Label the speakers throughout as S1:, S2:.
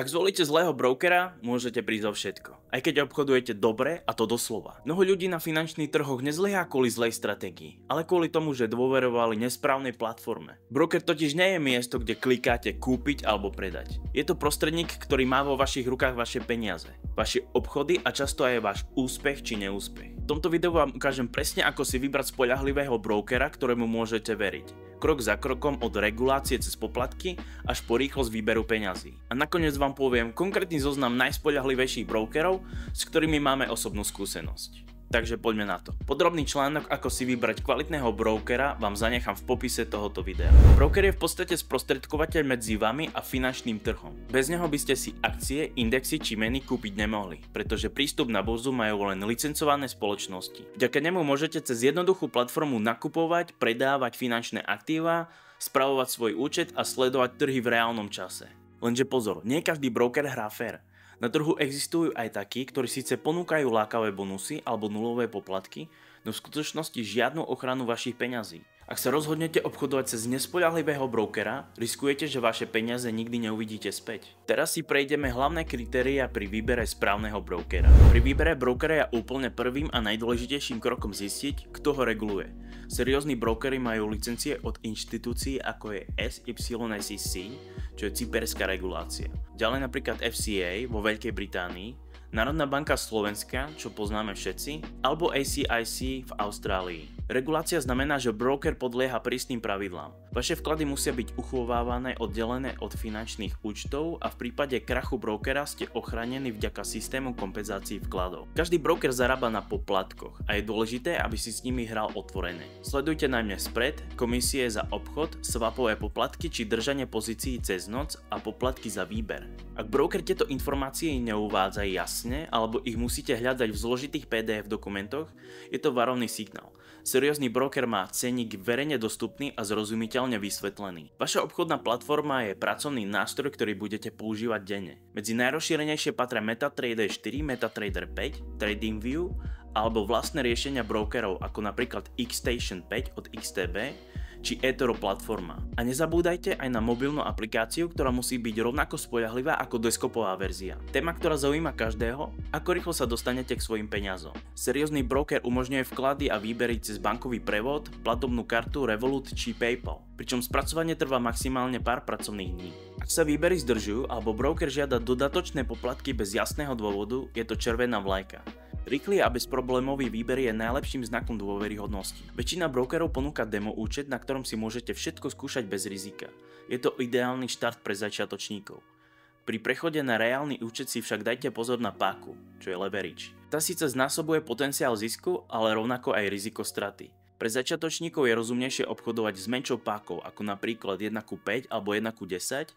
S1: Ak zvolíte zlého brokera, môžete prísť o všetko. Aj keď obchodujete dobre, a to doslova. Mnoho ľudí na finančných trhoch nezlyhá kvôli zlej stratégii, ale kvôli tomu, že dôverovali nesprávnej platforme. Broker totiž nie je miesto, kde klikáte kúpiť alebo predať. Je to prostredník, ktorý má vo vašich rukách vaše peniaze, vaše obchody a často aj váš úspech či neúspech. V tomto videu vám ukážem presne, ako si vybrať spoľahlivého brokera, ktorému môžete veriť. Krok za krokom od regulácie cez poplatky až po rýchlosť výberu peňazí. A nakoniec vám poviem konkrétny zoznam najspoľahlivejších brokerov, s ktorými máme osobnú skúsenosť. Takže poďme na to. Podrobný článok, ako si vybrať kvalitného brokera, vám zanechám v popise tohoto videa. Broker je v podstate sprostredkovateľ medzi vami a finančným trhom. Bez neho by ste si akcie, indexy či meny kúpiť nemohli, pretože prístup na burzu majú len licencované spoločnosti. Vďaka nemu môžete cez jednoduchú platformu nakupovať, predávať finančné aktíva, spravovať svoj účet a sledovať trhy v reálnom čase. Lenže pozor, nie každý broker hrá fair. Na trhu existujú aj takí, ktorí síce ponúkajú lákavé bonusy alebo nulové poplatky, no v skutočnosti žiadnu ochranu vašich peňazí. Ak sa rozhodnete obchodovať cez nespoľahlivého brokera, riskujete, že vaše peniaze nikdy neuvidíte späť. Teraz si prejdeme hlavné kritériá pri výbere správneho brokera. Pri výbere brokera je úplne prvým a najdôležitejším krokom zistiť, kto ho reguluje. Seriózni brokery majú licencie od inštitúcií ako je SYSEC, čo je cyperská regulácia. Ďalej napríklad FCA vo Veľkej Británii, Národná banka Slovenska, čo poznáme všetci, alebo ACIC v Austrálii. Regulácia znamená, že broker podlieha prísnym pravidlám. Vaše vklady musia byť uchovávané oddelené od finančných účtov a v prípade krachu brokera ste ochránení vďaka systému kompenzácií vkladov. Každý broker zarába na poplatkoch a je dôležité, aby si s nimi hral otvorené. Sledujte najmä spread, komisie za obchod, swapové poplatky či držanie pozícií cez noc a poplatky za výber. Ak broker tieto informácie neuvádza jasne alebo ich musíte hľadať v zložitých PDF dokumentoch, je to varovný signál. Seriózny broker má cenník verejne dostupný a zrozumiteľne vysvetlený. Vaša obchodná platforma je pracovný nástroj, ktorý budete používať denne. Medzi najrozšírenejšie patria MetaTrader 4, MetaTrader 5, TradingView alebo vlastné riešenia brokerov ako napríklad Xstation 5 od XTB či eToro platforma. A nezabúdajte aj na mobilnú aplikáciu, ktorá musí byť rovnako spoľahlivá ako desktopová verzia. Téma, ktorá zaujíma každého, ako rýchlo sa dostanete k svojim peniazom. Seriózny broker umožňuje vklady a výbery cez bankový prevod, platobnú kartu Revolut či PayPal, pričom spracovanie trvá maximálne pár pracovných dní. Ak sa výbery zdržujú alebo broker žiada dodatočné poplatky bez jasného dôvodu, je to červená vlajka. Rýchly a bezproblémový výber je najlepším znakom dôveryhodnosti. Väčšina brokerov ponúka demo účet, na ktorom si môžete všetko skúšať bez rizika. Je to ideálny štart pre začiatočníkov. Pri prechode na reálny účet si však dajte pozor na páku, čo je leverage. Tá síce znásobuje potenciál zisku, ale rovnako aj riziko straty. Pre začiatočníkov je rozumnejšie obchodovať s menšou pákou, ako napríklad 1:5 alebo 1:10,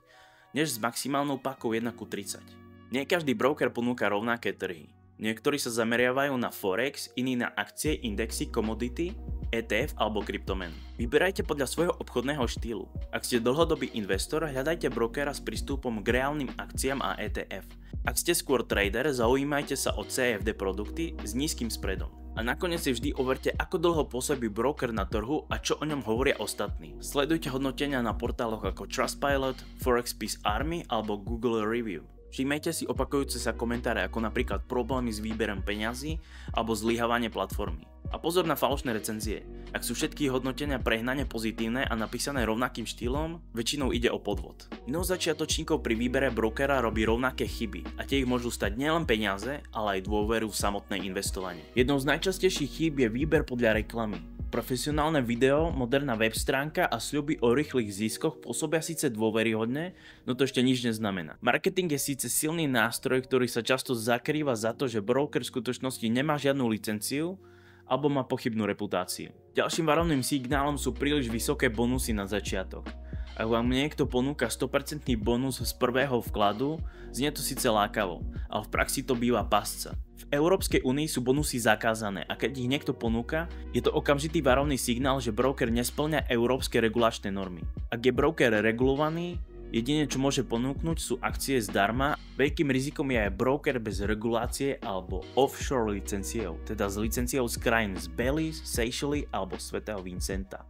S1: než s maximálnou pákou 1:30. Nie každý broker ponúka rovnaké trhy. Niektorí sa zameriavajú na Forex, iní na akcie, indexy, komodity, ETF alebo kryptomeny. Vyberajte podľa svojho obchodného štýlu. Ak ste dlhodobý investor, hľadajte brokera s prístupom k reálnym akciám a ETF. Ak ste skôr trader, zaujímajte sa o CFD produkty s nízkym spreadom. A nakoniec si vždy overte, ako dlho pôsobí broker na trhu a čo o ňom hovoria ostatní. Sledujte hodnotenia na portáloch ako Trustpilot, ForexPiece Army alebo Google Review. Všimnite si opakujúce sa komentáre ako napríklad problémy s výberom peňazí alebo zlyhávanie platformy. A pozor na falošné recenzie. Ak sú všetky hodnotenia prehnane pozitívne a napísané rovnakým štýlom, väčšinou ide o podvod. Mnoho začiatočníkov pri výbere brokera robí rovnaké chyby a tie ich môžu stať nielen peniaze, ale aj dôveru v samotné investovanie. Jednou z najčastejších chýb je výber podľa reklamy. Profesionálne video, moderná web stránka a sľuby o rýchlych ziskoch pôsobia síce dôveryhodne, no to ešte nič neznamená. Marketing je síce silný nástroj, ktorý sa často zakrýva za to, že broker v skutočnosti nemá žiadnu licenciu alebo má pochybnú reputáciu. Ďalším varovným signálom sú príliš vysoké bonusy na začiatok. Ak vám niekto ponúka 100% bonus z prvého vkladu, znie to síce lákavo, ale v praxi to býva pasca. V Európskej únii sú bonusy zakázané a keď ich niekto ponúka, je to okamžitý varovný signál, že broker nespĺňa európske regulačné normy. Ak je broker regulovaný, jediné čo môže ponúknuť sú akcie zdarma. Veľkým rizikom je aj broker bez regulácie alebo offshore licenciou, teda s licenciou z krajín z Belize, Seychelles alebo Svätého Vincenta.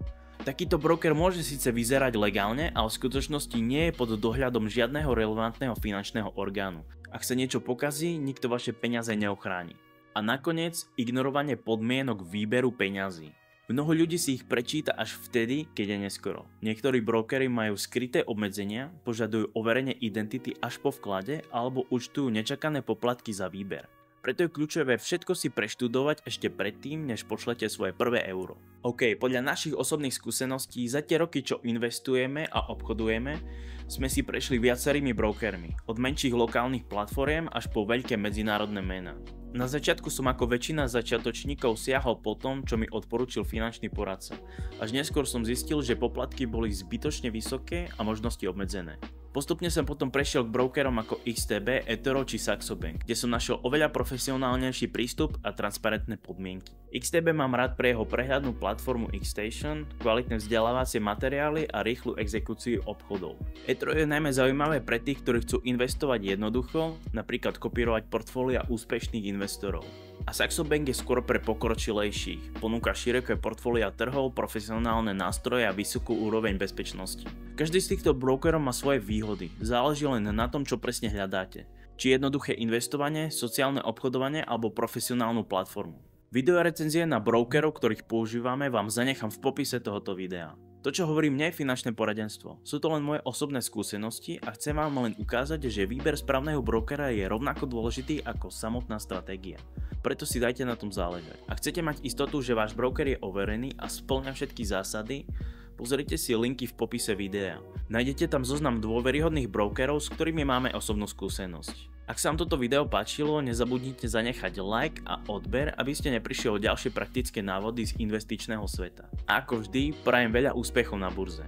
S1: Takýto broker môže síce vyzerať legálne, ale v skutočnosti nie je pod dohľadom žiadneho relevantného finančného orgánu. Ak sa niečo pokazí, nikto vaše peniaze neochráni. A nakoniec ignorovanie podmienok výberu peňazí. Mnoho ľudí si ich prečíta až vtedy, keď je neskoro. Niektorí brokery majú skryté obmedzenia, požadujú overenie identity až po vklade alebo účtujú nečakané poplatky za výber. Preto je kľúčové všetko si preštudovať ešte predtým, než pošlete svoje prvé euro. OK, podľa našich osobných skúseností za tie roky, čo investujeme a obchodujeme, sme si prešli viacerými brokermi, od menších lokálnych platform až po veľké medzinárodné mená. Na začiatku som ako väčšina začiatočníkov siahol po tom, čo mi odporučil finančný poradca. Až neskôr som zistil, že poplatky boli zbytočne vysoké a možnosti obmedzené. Postupne som potom prešiel k brokerom ako XTB, eToro či Saxo Bank, kde som našiel oveľa profesionálnejší prístup a transparentné podmienky. XTB mám rád pre jeho prehľadnú platformu Xstation, kvalitné vzdelávacie materiály a rýchlu exekúciu obchodov. eToro je najmä zaujímavé pre tých, ktorí chcú investovať jednoducho, napríklad kopírovať portfólia úspešných investorov. A Saxo Bank je skôr pre pokročilejších, ponúka široké portfólia trhov, profesionálne nástroje a vysokú úroveň bezpečnosti. Každý z týchto brokerov má svoje výhody, záleží len na tom, čo presne hľadáte. Či jednoduché investovanie, sociálne obchodovanie alebo profesionálnu platformu. Videorecenzie na brokerov, ktorých používame, vám zanechám v popise tohoto videa. To, čo hovorím, nie je finančné poradenstvo. Sú to len moje osobné skúsenosti a chcem vám len ukázať, že výber správneho brokera je rovnako dôležitý ako samotná stratégia. Preto si dajte na tom záležať. Ak chcete mať istotu, že váš broker je overený a spĺňa všetky zásady, pozrite si linky v popise videa. Nájdete tam zoznam dôveryhodných brokerov, s ktorými máme osobnú skúsenosť. Ak sa vám toto video páčilo, nezabudnite zanechať like a odber, aby ste neprišli o ďalšie praktické návody z investičného sveta. A ako vždy, prajem veľa úspechov na burze.